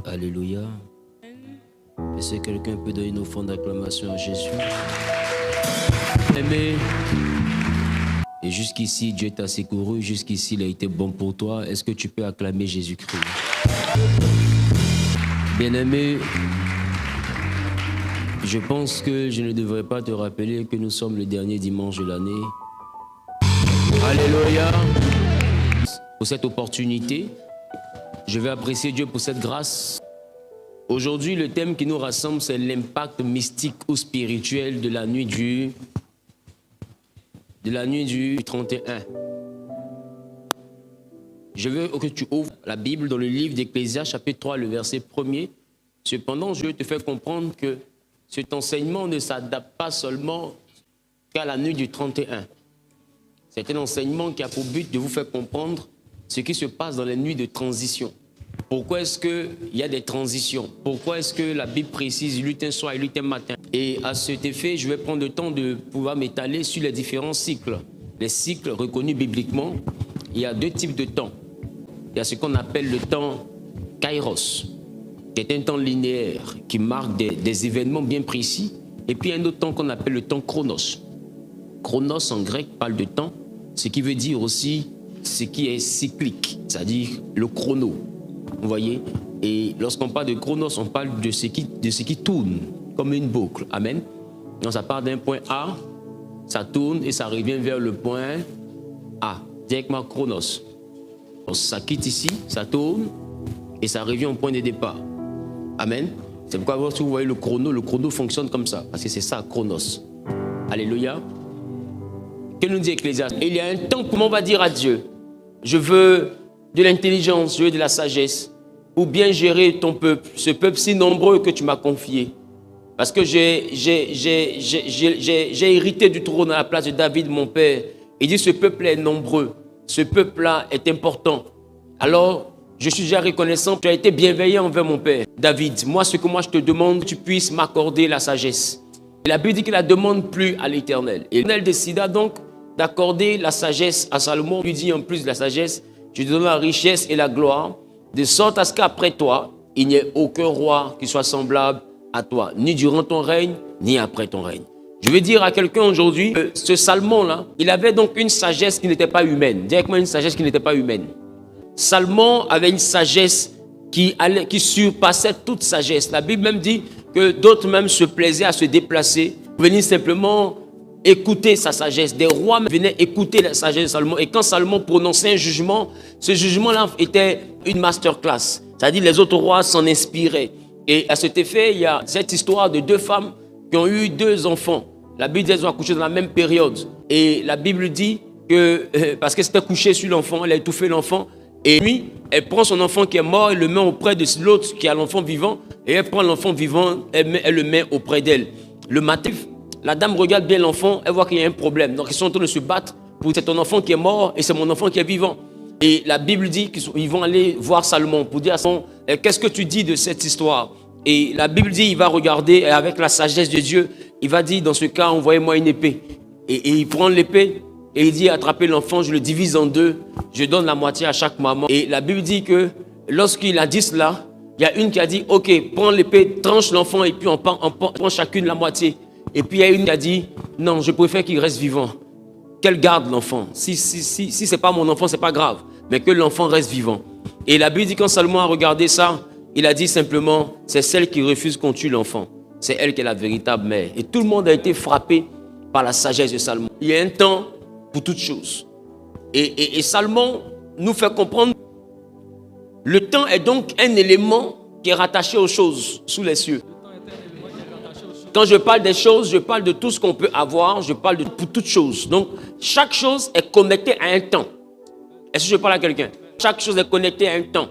Alléluia. Est-ce que quelqu'un peut donner une offrande d'acclamation à Jésus? Aimé. Et jusqu'ici, Dieu t'a secouru. Jusqu'ici, il a été bon pour toi. Est-ce que tu peux acclamer Jésus-Christ? Bien-aimé, je pense que je ne devrais pas te rappeler que nous sommes le dernier dimanche de l'année. Alléluia. Pour cette opportunité, je vais apprécier Dieu pour cette grâce. Aujourd'hui, le thème qui nous rassemble, c'est l'impact mystique ou spirituel de la nuit du 31. Je veux que tu ouvres la Bible dans le livre d'Ecclésiaste, chapitre 3, le verset 1er. Cependant, je veux te faire comprendre que cet enseignement ne s'adapte pas seulement qu'à la nuit du 31. C'est un enseignement qui a pour but de vous faire comprendre ce qui se passe dans les nuits de transition. Pourquoi est-ce qu'il y a des transitions? Pourquoi est-ce que la Bible précise lutin soir et lutin matin? Et à cet effet, je vais prendre le temps de pouvoir m'étaler sur les différents cycles. Les cycles reconnus bibliquement, il y a deux types de temps. Il y a ce qu'on appelle le temps kairos, qui est un temps linéaire qui marque des événements bien précis. Et puis il y a un autre temps qu'on appelle le temps chronos. Chronos en grec parle de temps, ce qui veut dire aussi ce qui est cyclique, c'est-à-dire le chrono. Vous voyez? Et lorsqu'on parle de chronos, on parle de ce qui tourne comme une boucle. Amen. Donc ça part d'un point A, ça tourne et ça revient vers le point A, directement chronos. Donc ça quitte ici, ça tourne et ça revient au point de départ. Amen. C'est pourquoi si vous voyez le chrono fonctionne comme ça, parce que c'est ça, chronos. Alléluia. Que nous dit Ecclésiaste? Il y a un temps où on va dire à Dieu, je veux de l'intelligence, je veux de la sagesse, pour bien gérer ton peuple, ce peuple si nombreux que tu m'as confié. Parce que j'ai hérité du trône à la place de David, mon père. Il dit, ce peuple est nombreux, ce peuple-là est important. Alors, je suis déjà reconnaissant, tu as été bienveillant envers mon père, David. Moi, ce que je te demande, tu puisses m'accorder la sagesse. Et la Bible dit qu'il ne la demande plus à l'Éternel. Et l'Éternel décida donc d'accorder la sagesse à Salomon. Il lui dit en plus de la sagesse, je te donne la richesse et la gloire, de sorte à ce qu'après toi, il n'y ait aucun roi qui soit semblable à toi, ni durant ton règne, ni après ton règne. Je veux dire à quelqu'un aujourd'hui, ce Salomon-là, il avait donc une sagesse qui n'était pas humaine, directement une sagesse qui n'était pas humaine. Salomon avait une sagesse qui surpassait toute sagesse. La Bible même dit que d'autres même se plaisaient à se déplacer, venir simplement écouter sa sagesse. Des rois venaient écouter la sagesse de Salomon. Et quand Salomon prononçait un jugement, ce jugement-là était une masterclass. C'est-à-dire les autres rois s'en inspiraient. Et à cet effet, il y a cette histoire de deux femmes qui ont eu deux enfants. La Bible dit qu'elles ont accouché dans la même période. Et la Bible dit que, parce qu'elle s'était couchée sur l'enfant, elle a étouffé l'enfant. Et lui, elle prend son enfant qui est mort et le met auprès de l'autre qui a l'enfant vivant. Et elle prend l'enfant vivant, elle le met auprès d'elle. Le matin, la dame regarde bien l'enfant, elle voit qu'il y a un problème. Donc ils sont en train de se battre pour c'est ton enfant qui est mort et c'est mon enfant qui est vivant. Et la Bible dit qu'ils vont aller voir Salomon pour dire à Salomon, qu'est-ce que tu dis de cette histoire? Et la Bible dit, il va regarder avec la sagesse de Dieu, il va dire, dans ce cas, envoyez-moi une épée. Et il prend l'épée et il dit, attrapez l'enfant, je le divise en deux, je donne la moitié à chaque maman. Et la Bible dit que lorsqu'il a dit cela, il y a une qui a dit, ok, prends l'épée, tranche l'enfant et puis on prend chacune la moitié. Et puis il y a une qui a dit, non, je préfère qu'il reste vivant. Qu'elle garde l'enfant. Si ce n'est pas mon enfant, ce n'est pas grave. Mais que l'enfant reste vivant. Et la Bible dit quand Salomon a regardé ça, il a dit simplement, c'est celle qui refuse qu'on tue l'enfant. C'est elle qui est la véritable mère. Et tout le monde a été frappé par la sagesse de Salomon. Il y a un temps pour toutes choses. Et Salomon nous fait comprendre, le temps est donc un élément qui est rattaché aux choses sous les cieux. Quand je parle des choses, je parle de tout ce qu'on peut avoir, je parle de pour toutes choses. Donc, chaque chose est connectée à un temps. Est-ce que je parle à quelqu'un? Chaque chose est connectée à un temps.